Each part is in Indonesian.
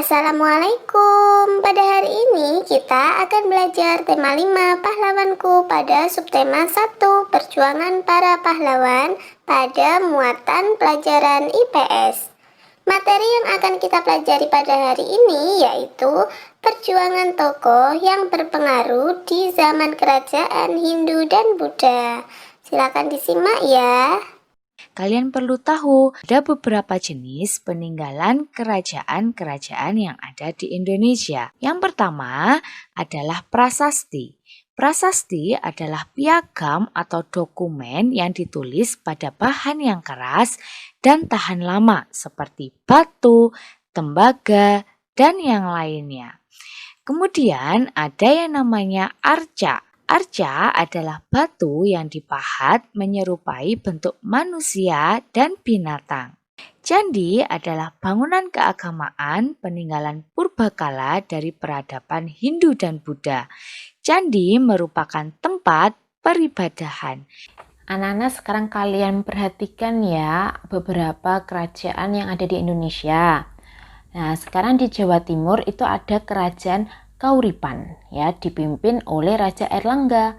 Assalamualaikum. Pada hari ini kita akan belajar tema 5 pahlawanku pada subtema 1 perjuangan para pahlawan pada muatan pelajaran IPS. Materi yang akan kita pelajari pada hari ini yaitu perjuangan tokoh yang berpengaruh di zaman kerajaan Hindu dan Buddha. Silakan disimak ya. Kalian perlu tahu, ada beberapa jenis peninggalan kerajaan-kerajaan yang ada di Indonesia. Yang pertama adalah prasasti. Prasasti adalah piagam atau dokumen yang ditulis pada bahan yang keras dan tahan lama seperti batu, tembaga, dan yang lainnya. Kemudian ada yang namanya arca. Arca adalah batu yang dipahat menyerupai bentuk manusia dan binatang. Candi adalah bangunan keagamaan peninggalan purbakala dari peradaban Hindu dan Buddha. Candi merupakan tempat peribadahan. Anak-anak, sekarang kalian perhatikan ya beberapa kerajaan yang ada di Indonesia. Nah, sekarang di Jawa Timur itu ada kerajaan Kauripan ya, dipimpin oleh Raja Airlangga.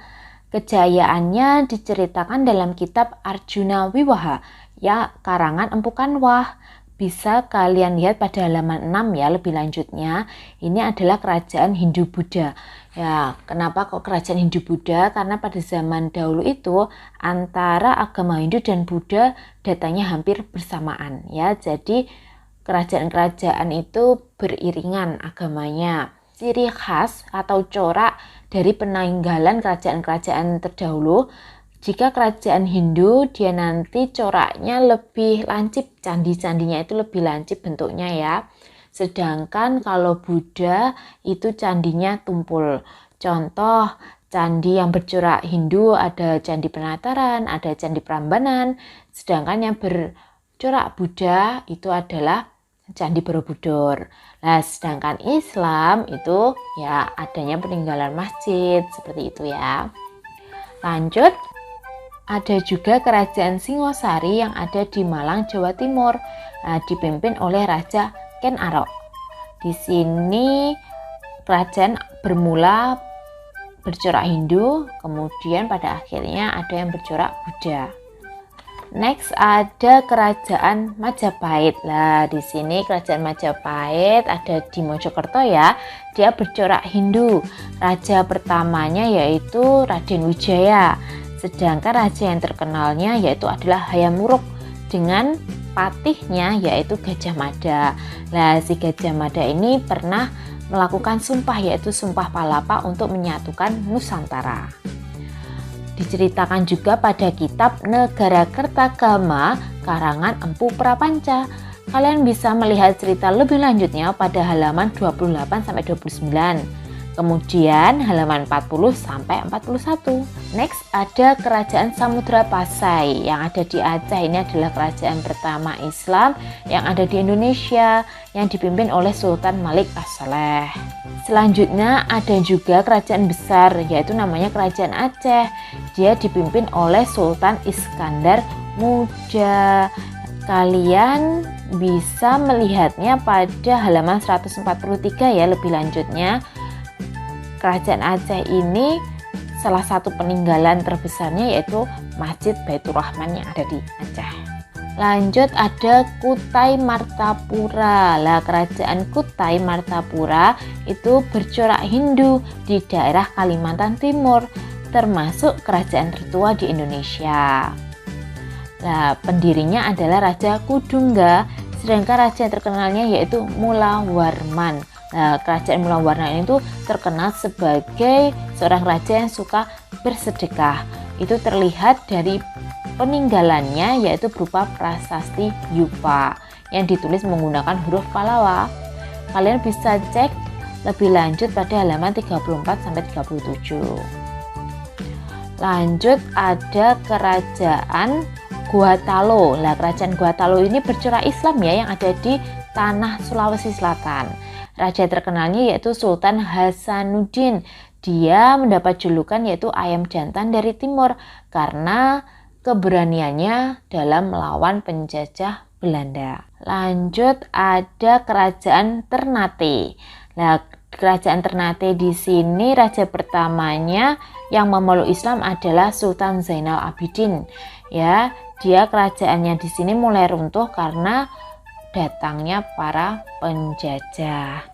Kejayaannya diceritakan dalam kitab Arjuna Wiwaha ya, karangan Empu Kanwah. Bisa kalian lihat pada halaman 6 ya, lebih lanjutnya. Ini adalah kerajaan Hindu Buddha. Ya, kenapa kok kerajaan Hindu Buddha? Karena pada zaman dahulu itu antara agama Hindu dan Buddha datanya hampir bersamaan ya. Jadi kerajaan-kerajaan itu beriringan agamanya. Ciri khas atau corak dari peninggalan kerajaan-kerajaan terdahulu, jika kerajaan Hindu dia nanti coraknya lebih lancip, candi-candinya itu lebih lancip bentuknya ya. Sedangkan kalau Buddha itu candinya tumpul. Contoh candi yang bercorak Hindu ada Candi Penataran, ada Candi Prambanan, sedangkan yang bercorak Buddha itu adalah Candi Borobudur. Nah, sedangkan Islam itu ya adanya peninggalan masjid seperti itu ya. Lanjut, ada juga kerajaan Singosari yang ada di Malang, Jawa Timur, dipimpin oleh Raja Ken Arok. Di sini kerajaan bermula bercorak Hindu, kemudian pada akhirnya ada yang bercorak Buddha. Next ada kerajaan Majapahit. Lah, di sini kerajaan Majapahit ada di Mojokerto ya. Dia bercorak Hindu. Raja pertamanya yaitu Raden Wijaya. Sedangkan raja yang terkenalnya yaitu adalah Hayam Wuruk dengan patihnya yaitu Gajah Mada. Lah, si Gajah Mada ini pernah melakukan sumpah yaitu Sumpah Palapa untuk menyatukan Nusantara. Diceritakan juga pada kitab Negara Kertagama karangan Empu Prapanca. Kalian bisa melihat cerita lebih lanjutnya pada halaman 28-29. Kemudian halaman 40-41. Next ada kerajaan Samudra Pasai yang ada di Aceh. Ini adalah kerajaan pertama Islam yang ada di Indonesia yang dipimpin oleh Sultan Malik As-Saleh. Selanjutnya ada juga kerajaan besar yaitu namanya kerajaan Aceh. Dia dipimpin oleh Sultan Iskandar Muda. Kalian bisa melihatnya pada halaman 143 ya, lebih lanjutnya. Kerajaan Aceh ini salah satu peninggalan terbesarnya yaitu Masjid Baitur Rahman yang ada di Aceh. Lanjut ada Kutai Martapura. Lah, kerajaan Kutai Martapura itu bercorak Hindu di daerah Kalimantan Timur, termasuk kerajaan tertua di Indonesia. Nah, pendirinya adalah Raja Kudungga, sedangkan raja yang terkenalnya yaitu Mula Warman. Nah, kerajaan Mula Warman itu terkenal sebagai seorang raja yang suka bersedekah. Itu terlihat dari peninggalannya yaitu berupa prasasti Yupa yang ditulis menggunakan huruf Pallawa. Kalian bisa cek lebih lanjut pada halaman 34-37. Lanjut ada kerajaan Guatalo. Lah, kerajaan Guatalo ini bercorak Islam ya yang ada di tanah Sulawesi Selatan. Raja terkenalnya yaitu Sultan Hasanuddin. Dia mendapat julukan yaitu ayam jantan dari timur karena keberaniannya dalam melawan penjajah Belanda. Lanjut ada Kerajaan Ternate. Nah, Kerajaan Ternate di sini raja pertamanya yang memeluk Islam adalah Sultan Zainal Abidin. Ya, dia kerajaannya di sini mulai runtuh karena datangnya para penjajah.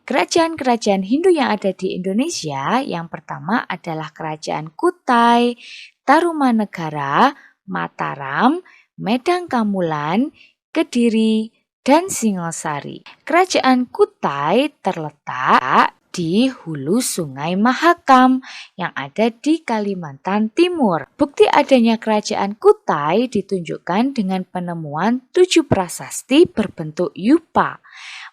Kerajaan-kerajaan Hindu yang ada di Indonesia yang pertama adalah Kerajaan Kutai, Tarumanegara, Mataram, Medang Kamulan, Kediri, dan Singosari. Kerajaan Kutai terletak di hulu Sungai Mahakam yang ada di Kalimantan Timur. Bukti adanya kerajaan Kutai ditunjukkan dengan penemuan 7 prasasti berbentuk yupa.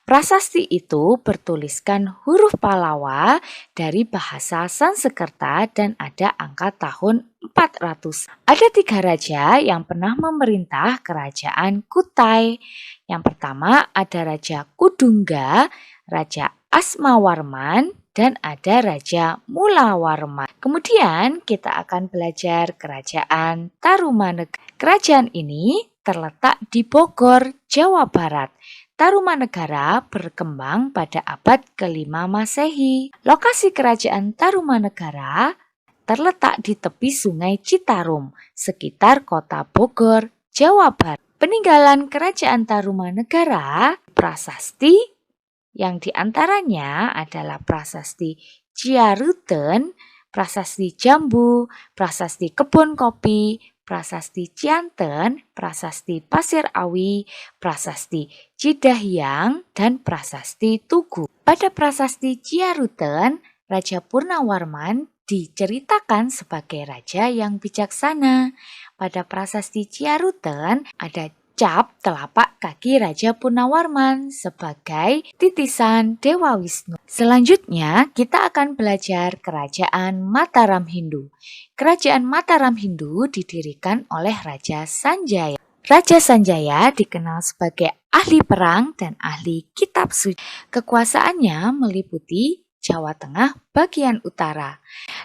Prasasti itu bertuliskan huruf Palawa dari bahasa Sanskerta dan ada angka tahun 400. Ada 3 raja yang pernah memerintah kerajaan Kutai. Yang pertama ada Raja Kudungga, Raja Asmawarman, dan ada Raja Mulawarman. Kemudian kita akan belajar kerajaan Tarumanegara. Kerajaan ini terletak di Bogor, Jawa Barat. Tarumanegara berkembang pada abad ke-5 Masehi. Lokasi kerajaan Tarumanegara terletak di tepi Sungai Citarum, sekitar kota Bogor, Jawa Barat. Peninggalan kerajaan Tarumanegara, prasasti yang diantaranya adalah prasasti Ciaruten, prasasti Jambu, prasasti Kebun Kopi, prasasti Cianten, prasasti Pasir Awi, prasasti Cidahyang, dan prasasti Tugu. Pada prasasti Ciaruten, Raja Purnawarman diceritakan sebagai raja yang bijaksana. Pada prasasti Ciaruten ada cap telapak kaki Raja Purnawarman sebagai titisan Dewa Wisnu. Selanjutnya kita akan belajar kerajaan Mataram Hindu. Kerajaan Mataram Hindu didirikan oleh Raja Sanjaya. Raja Sanjaya dikenal sebagai ahli perang dan ahli kitab suci. Kekuasaannya meliputi Jawa Tengah bagian utara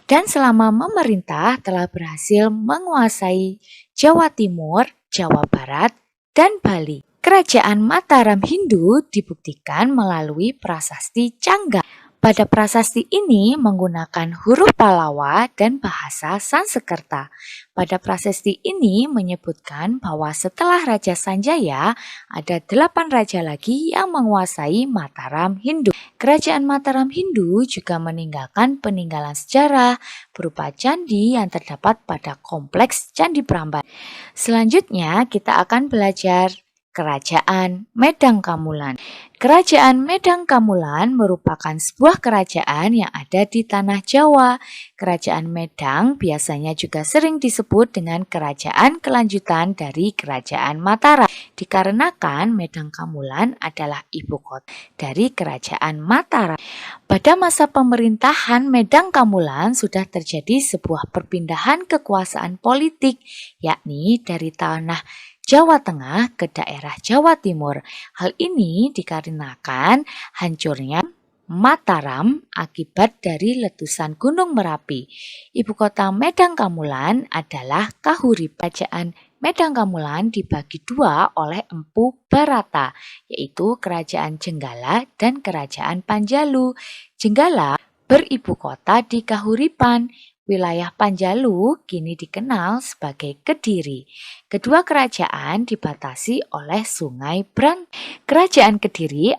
dan selama memerintah telah berhasil menguasai Jawa Timur, Jawa Barat, dan Bali. Kerajaan Mataram Hindu dibuktikan melalui prasasti Cangga. Pada prasasti ini menggunakan huruf Palawa dan bahasa Sanskerta. Pada prasasti ini menyebutkan bahwa setelah Raja Sanjaya ada 8 raja lagi yang menguasai Mataram Hindu. Kerajaan Mataram Hindu juga meninggalkan peninggalan sejarah berupa candi yang terdapat pada kompleks Candi Prambanan. Selanjutnya kita akan belajar Kerajaan Medang Kamulan. Kerajaan Medang Kamulan merupakan sebuah kerajaan yang ada di tanah Jawa. Kerajaan Medang biasanya juga sering disebut dengan kerajaan kelanjutan dari Kerajaan Mataram, dikarenakan Medang Kamulan adalah ibu kota dari Kerajaan Mataram. Pada masa pemerintahan Medang Kamulan sudah terjadi sebuah perpindahan kekuasaan politik, yakni dari tanah Jawa Tengah ke daerah Jawa Timur. Hal ini dikarenakan hancurnya Mataram akibat dari letusan Gunung Merapi. Ibu kota Medang Kamulan adalah Kahuripan. Kerajaan Medang Kamulan dibagi 2 oleh Empu Barata, yaitu Kerajaan Jenggala dan Kerajaan Panjalu. Jenggala beribu kota di Kahuripan. Wilayah Panjalu kini dikenal sebagai Kediri. Kedua kerajaan dibatasi oleh Sungai Brant. Kerajaan Kediri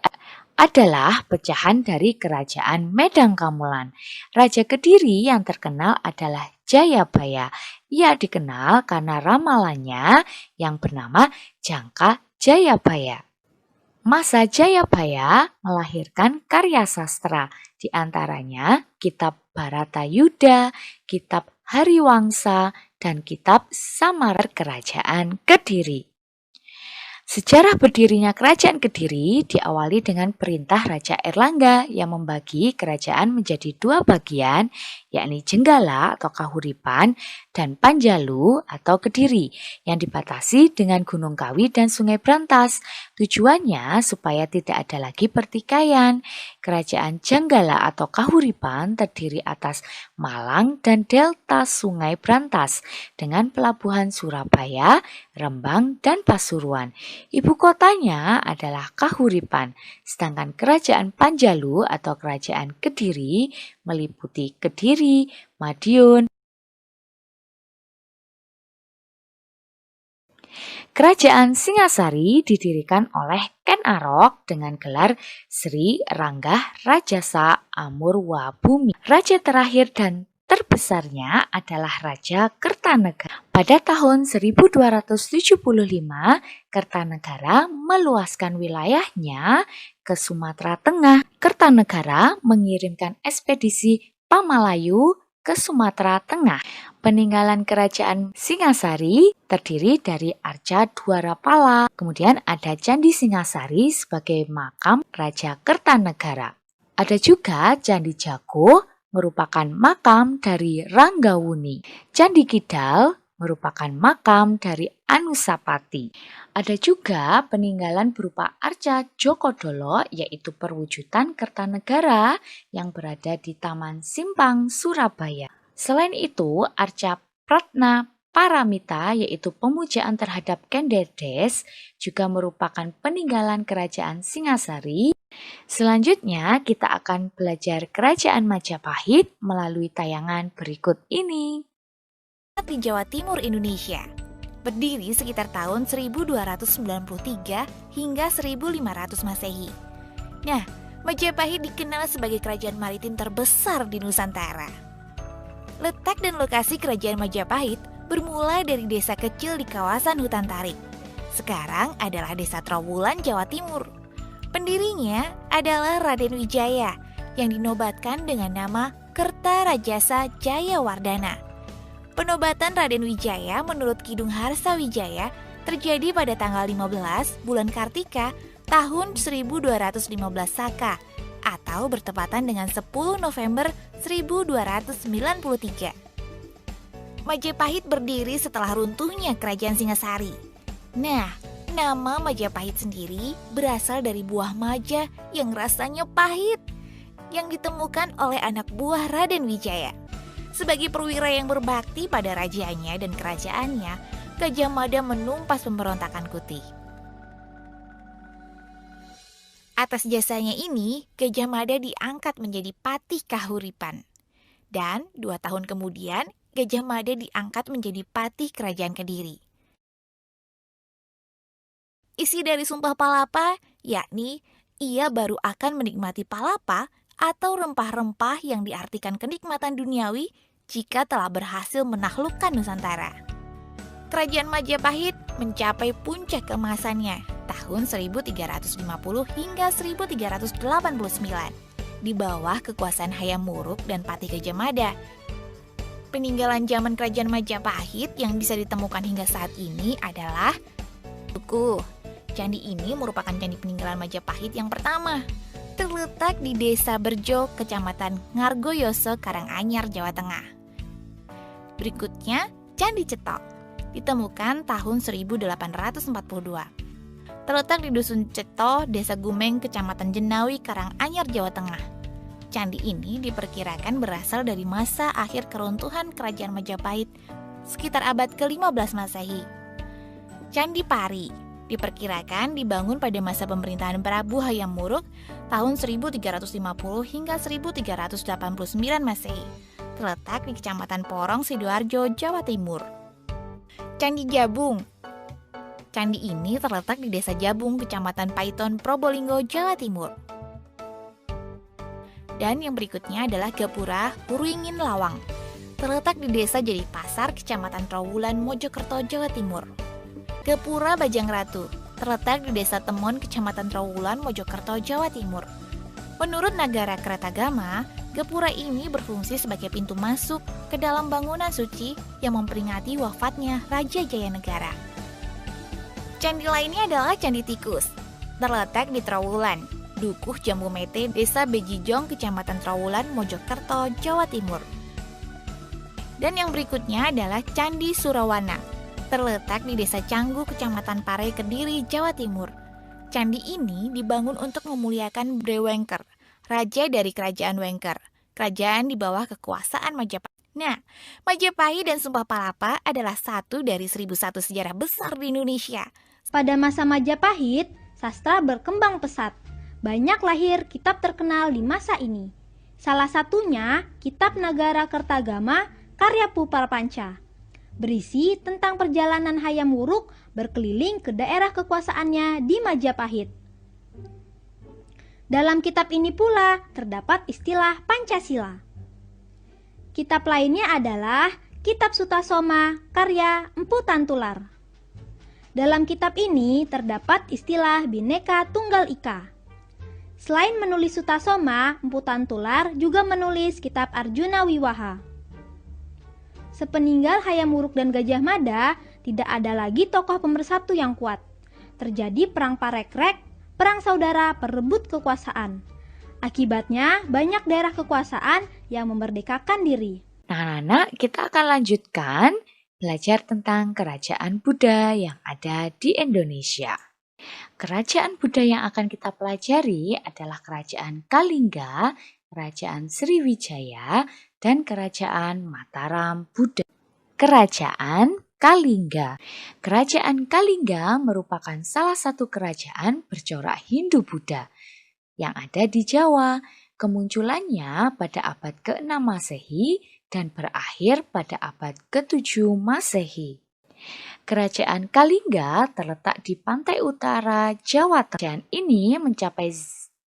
adalah pecahan dari Kerajaan Medang Kamulan. Raja Kediri yang terkenal adalah Jayabaya. Ia dikenal karena ramalannya yang bernama Jangka Jayabaya. Masa Jayabaya melahirkan karya sastra, di antaranya Kitab Bharatayuda, Kitab Hariwangsa, dan Kitab Samaran Kerajaan Kediri. Sejarah berdirinya Kerajaan Kediri diawali dengan perintah Raja Erlangga yang membagi kerajaan menjadi 2 bagian, yakni Jenggala atau Kahuripan dan Panjalu atau Kediri yang dibatasi dengan Gunung Kawi dan Sungai Brantas. Tujuannya supaya tidak ada lagi pertikaian. Kerajaan Janggala atau Kahuripan terdiri atas Malang dan delta Sungai Brantas dengan pelabuhan Surabaya, Rembang, dan Pasuruan. Ibu kotanya adalah Kahuripan, sedangkan Kerajaan Panjalu atau Kerajaan Kediri meliputi Kediri, Madiun. Kerajaan Singasari didirikan oleh Ken Arok dengan gelar Sri Ranggah Rajasa Amurwabhumi. Raja terakhir dan terbesarnya adalah Raja Kertanegara. Pada tahun 1275, Kertanegara meluaskan wilayahnya ke Sumatera Tengah. Kertanegara mengirimkan ekspedisi Pamalayu ke Sumatera Tengah. Peninggalan kerajaan Singasari terdiri dari Arca Dwarapala. Kemudian ada Candi Singasari sebagai makam Raja Kertanegara. Ada juga Candi Jago merupakan makam dari Ranggawuni. Candi Kidal merupakan makam dari Anusapati. Ada juga peninggalan berupa Arca Jokodolo yaitu perwujudan Kertanegara yang berada di Taman Simpang, Surabaya. Selain itu, Arca Pratna Paramita yaitu pemujaan terhadap Kendedes juga merupakan peninggalan kerajaan Singasari. Selanjutnya kita akan belajar kerajaan Majapahit melalui tayangan berikut ini. Di Jawa Timur Indonesia, berdiri sekitar tahun 1293 hingga 1500 Masehi. Nah, Majapahit dikenal sebagai kerajaan maritim terbesar di Nusantara. Letak dan lokasi kerajaan Majapahit bermula dari desa kecil di kawasan hutan tarik. Sekarang adalah desa Trowulan, Jawa Timur. Pendirinya adalah Raden Wijaya yang dinobatkan dengan nama Kertarajasa Jayawardana. Penobatan Raden Wijaya menurut Kidung Harsa Wijaya terjadi pada tanggal 15 bulan Kartika tahun 1215 Saka atau bertepatan dengan 10 November 1293. Majapahit berdiri setelah runtuhnya kerajaan Singasari. Nah, nama Majapahit sendiri berasal dari buah maja yang rasanya pahit yang ditemukan oleh anak buah Raden Wijaya. Sebagai perwira yang berbakti pada rajanya dan kerajaannya, Gajah Mada menumpas pemberontakan Kuti. Atas jasanya ini, Gajah Mada diangkat menjadi Patih Kahuripan. Dan 2 tahun kemudian, Gajah Mada diangkat menjadi Patih Kerajaan Kediri. Isi dari Sumpah Palapa, yakni ia baru akan menikmati palapa atau rempah-rempah yang diartikan kenikmatan duniawi jika telah berhasil menaklukkan Nusantara. Kerajaan Majapahit mencapai puncak keemasannya tahun 1350 hingga 1389 di bawah kekuasaan Hayam Wuruk dan Patih Gajah Mada. Peninggalan zaman kerajaan Majapahit yang bisa ditemukan hingga saat ini adalah Tugu. Candi ini merupakan candi peninggalan Majapahit yang pertama. Terletak di Desa Berjo, Kecamatan Ngargoyoso, Karanganyar, Jawa Tengah. Berikutnya, Candi Cetok. Ditemukan tahun 1842. Terletak di Dusun Ceto, Desa Gumeng, Kecamatan Jenawi, Karanganyar, Jawa Tengah. Candi ini diperkirakan berasal dari masa akhir keruntuhan kerajaan Majapahit sekitar abad ke-15 Masehi. Candi Pari diperkirakan dibangun pada masa pemerintahan Prabu Hayam Wuruk tahun 1350 hingga 1389 Masehi. Terletak di Kecamatan Porong, Sidoarjo, Jawa Timur. Candi Jabung. Candi ini terletak di Desa Jabung, Kecamatan Paiton, Probolinggo, Jawa Timur. Dan yang berikutnya adalah Gapura Huruingin Lawang. Terletak di Desa Jadipasar, Kecamatan Trowulan, Mojokerto, Jawa Timur. Gapura Bajang Ratu terletak di Desa Temon, Kecamatan Trowulan, Mojokerto, Jawa Timur. Menurut Nagara Kertagama, Gapura ini berfungsi sebagai pintu masuk ke dalam bangunan suci yang memperingati wafatnya Raja Jayanegara. Candi lainnya adalah Candi Tikus, terletak di Trowulan, Dukuh Jambu Mete, Desa Bejijong, Kecamatan Trowulan, Mojokerto, Jawa Timur. Dan yang berikutnya adalah Candi Surawana, terletak di Desa Canggu, Kecamatan Pare, Kediri, Jawa Timur. Candi ini dibangun untuk memuliakan Brewengker, raja dari kerajaan Wengker, kerajaan di bawah kekuasaan Majapahit. Nah, Majapahit dan Sumpah Palapa adalah satu dari 1001 sejarah besar di Indonesia. Pada masa Majapahit, sastra berkembang pesat. Banyak lahir kitab terkenal di masa ini. Salah satunya Kitab Nagara Kertagama karya Pu Prapanca. Berisi tentang perjalanan Hayam Wuruk berkeliling ke daerah kekuasaannya di Majapahit. Dalam kitab ini pula terdapat istilah Pancasila. Kitab lainnya adalah Kitab Sutasoma karya Empu Tantular. Dalam kitab ini terdapat istilah Bhinneka Tunggal Ika. Selain menulis Sutasoma, Empu Tantular juga menulis kitab Arjuna Wiwaha. Sepeninggal Hayam Wuruk dan Gajah Mada, tidak ada lagi tokoh pemersatu yang kuat. Terjadi perang parekrek, perang saudara perebut kekuasaan. Akibatnya, banyak daerah kekuasaan yang memerdekakan diri. Nah, anak-anak, kita akan lanjutkan belajar tentang kerajaan Buddha yang ada di Indonesia. Kerajaan Buddha yang akan kita pelajari adalah Kerajaan Kalingga, Kerajaan Sriwijaya, dan Kerajaan Mataram Buddha. Kerajaan Kalingga. Kerajaan Kalingga merupakan salah satu kerajaan bercorak Hindu-Buddha yang ada di Jawa. Kemunculannya pada abad ke-6 Masehi dan berakhir pada abad ke-7 Masehi. Kerajaan Kalingga terletak di pantai utara Jawa Tengah. Kerajaan ini mencapai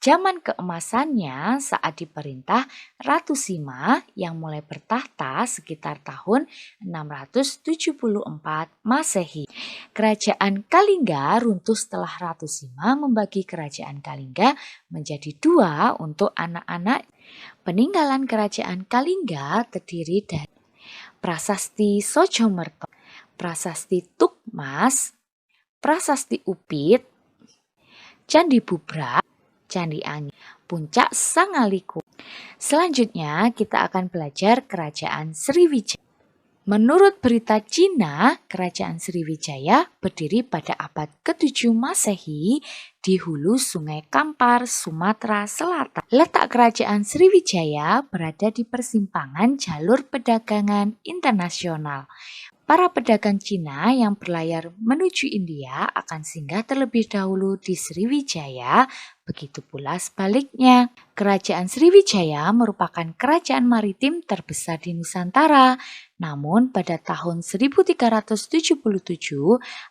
zaman keemasannya saat diperintah Ratu Sima yang mulai bertahta sekitar tahun 674 Masehi. Kerajaan Kalingga runtuh setelah Ratu Sima membagi kerajaan Kalingga menjadi dua untuk anak-anak. Peninggalan kerajaan Kalingga terdiri dari Prasasti Sojomerto, Prasasti Tukmas, Prasasti Upit, Candi Bubra, Candi Angin, Puncak Sangaliku. Selanjutnya kita akan belajar Kerajaan Sriwijaya. Menurut berita Cina, Kerajaan Sriwijaya berdiri pada abad ke-7 Masehi di hulu Sungai Kampar, Sumatera Selatan. Letak Kerajaan Sriwijaya berada di persimpangan jalur perdagangan internasional. Para pedagang Cina yang berlayar menuju India akan singgah terlebih dahulu di Sriwijaya, begitu pula sebaliknya. Kerajaan Sriwijaya merupakan kerajaan maritim terbesar di Nusantara. Namun pada tahun 1377,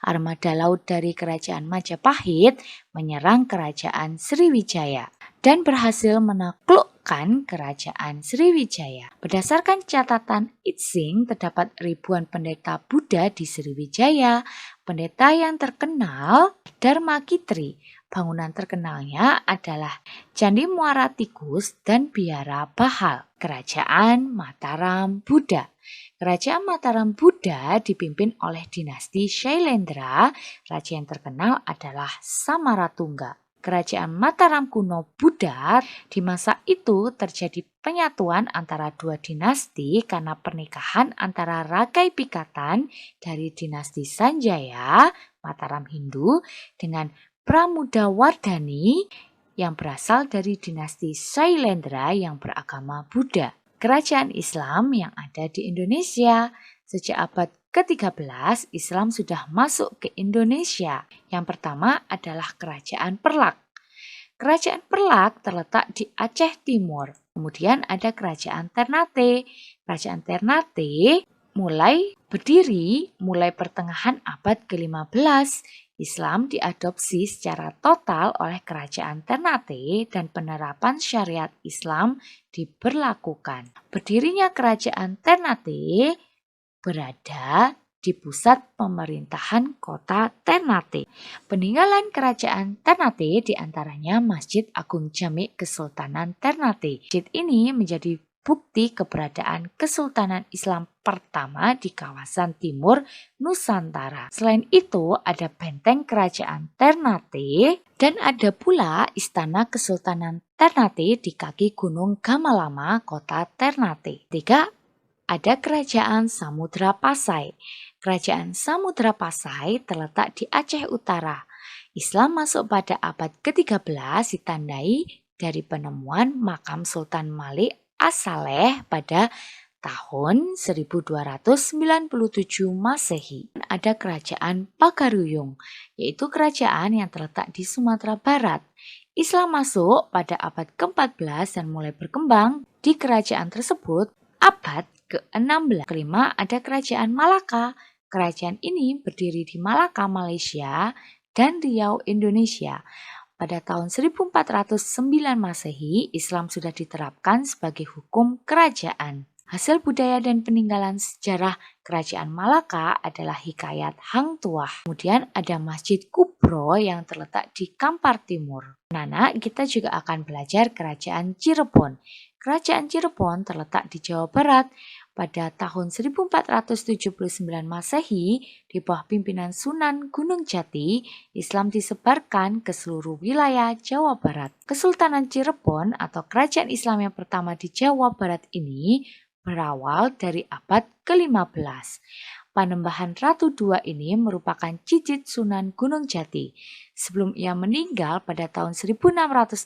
armada laut dari Kerajaan Majapahit menyerang Kerajaan Sriwijaya dan berhasil menaklukkan Kerajaan Sriwijaya. Berdasarkan catatan Itsing, terdapat ribuan pendeta Buddha di Sriwijaya. Pendeta yang terkenal Dharma Kitri. Bangunan terkenalnya adalah Candi Muara Tikus dan Biara Bahal. Kerajaan Mataram Buddha. Kerajaan Mataram Buddha dipimpin oleh dinasti Shailendra. Raja yang terkenal adalah Samaratungga. Kerajaan Mataram kuno Buddha, di masa itu terjadi penyatuan antara dua dinasti karena pernikahan antara Rakai Pikatan dari dinasti Sanjaya, Mataram Hindu, dengan Pramudawardhani yang berasal dari dinasti Shailendra yang beragama Buddha. Kerajaan Islam yang ada di Indonesia. Sejak abad ke-13, Islam sudah masuk ke Indonesia. Yang pertama adalah Kerajaan Perlak. Kerajaan Perlak terletak di Aceh Timur. Kemudian ada Kerajaan Ternate. Kerajaan Ternate mulai berdiri mulai pertengahan abad ke-15. Islam diadopsi secara total oleh Kerajaan Ternate dan penerapan syariat Islam diberlakukan. Berdirinya Kerajaan Ternate berada di pusat pemerintahan kota Ternate. Peninggalan Kerajaan Ternate diantaranya Masjid Agung Jami Kesultanan Ternate. Masjid ini menjadi bukti keberadaan Kesultanan Islam pertama di kawasan timur Nusantara. Selain itu ada benteng Kerajaan Ternate dan ada pula Istana Kesultanan Ternate di kaki Gunung Gamalama, kota Ternate. Tiga, ada Kerajaan Samudra Pasai. Kerajaan Samudra Pasai terletak di Aceh Utara. Islam masuk pada abad ke-13 ditandai dari penemuan makam Sultan Malik As-Saleh pada tahun 1297 Masehi. Ada kerajaan Pagaruyung, yaitu kerajaan yang terletak di Sumatera Barat. Islam masuk pada abad ke-14 dan mulai berkembang di kerajaan tersebut abad ke-16. Kelima, ada kerajaan Malaka. Kerajaan ini berdiri di Malaka, Malaysia dan Riau, Indonesia. Pada tahun 1409 Masehi, Islam sudah diterapkan sebagai hukum kerajaan. Hasil budaya dan peninggalan sejarah kerajaan Malaka adalah hikayat Hang Tuah. Kemudian ada Masjid Kubro yang terletak di Kampar Timur. Anak-anak, kita juga akan belajar kerajaan Cirebon. Kerajaan Cirebon terletak di Jawa Barat. Pada tahun 1479 Masehi, di bawah pimpinan Sunan Gunung Jati, Islam disebarkan ke seluruh wilayah Jawa Barat. Kesultanan Cirebon atau kerajaan Islam yang pertama di Jawa Barat ini berawal dari abad ke-15. Panembahan Ratu II ini merupakan cicit Sunan Gunung Jati. Sebelum ia meninggal pada tahun 1662,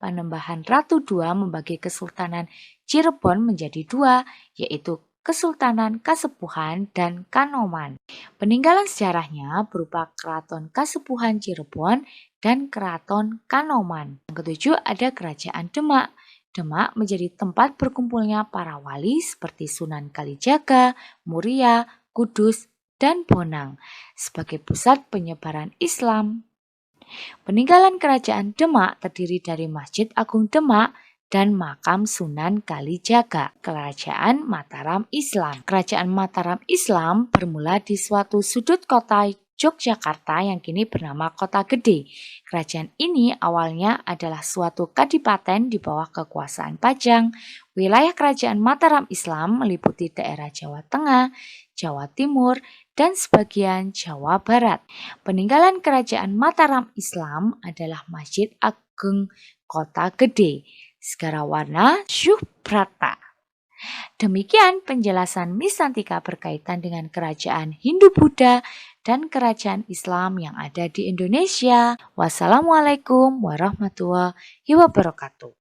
Panembahan Ratu II membagi Kesultanan Cirebon menjadi dua, yaitu Kesultanan Kasepuhan dan Kanoman. Peninggalan sejarahnya berupa Keraton Kasepuhan Cirebon dan Keraton Kanoman. Yang ketujuh ada Kerajaan Demak. Demak menjadi tempat berkumpulnya para wali seperti Sunan Kalijaga, Muria, Kudus, dan Bonang sebagai pusat penyebaran Islam. Peninggalan Kerajaan Demak terdiri dari Masjid Agung Demak dan makam Sunan Kalijaga. Kerajaan Mataram Islam. Kerajaan Mataram Islam bermula di suatu sudut kota Yogyakarta yang kini bernama Kota Gede. Kerajaan ini awalnya adalah suatu kadipaten di bawah kekuasaan Pajang. Wilayah kerajaan Mataram Islam meliputi daerah Jawa Tengah, Jawa Timur, dan sebagian Jawa Barat. Peninggalan kerajaan Mataram Islam adalah Masjid Agung Kota Gede, Segarawarna Syuhprata. Demikian penjelasan Miss Santika berkaitan dengan kerajaan Hindu-Buddha dan kerajaan Islam yang ada di Indonesia. Wassalamualaikum warahmatullahi wabarakatuh.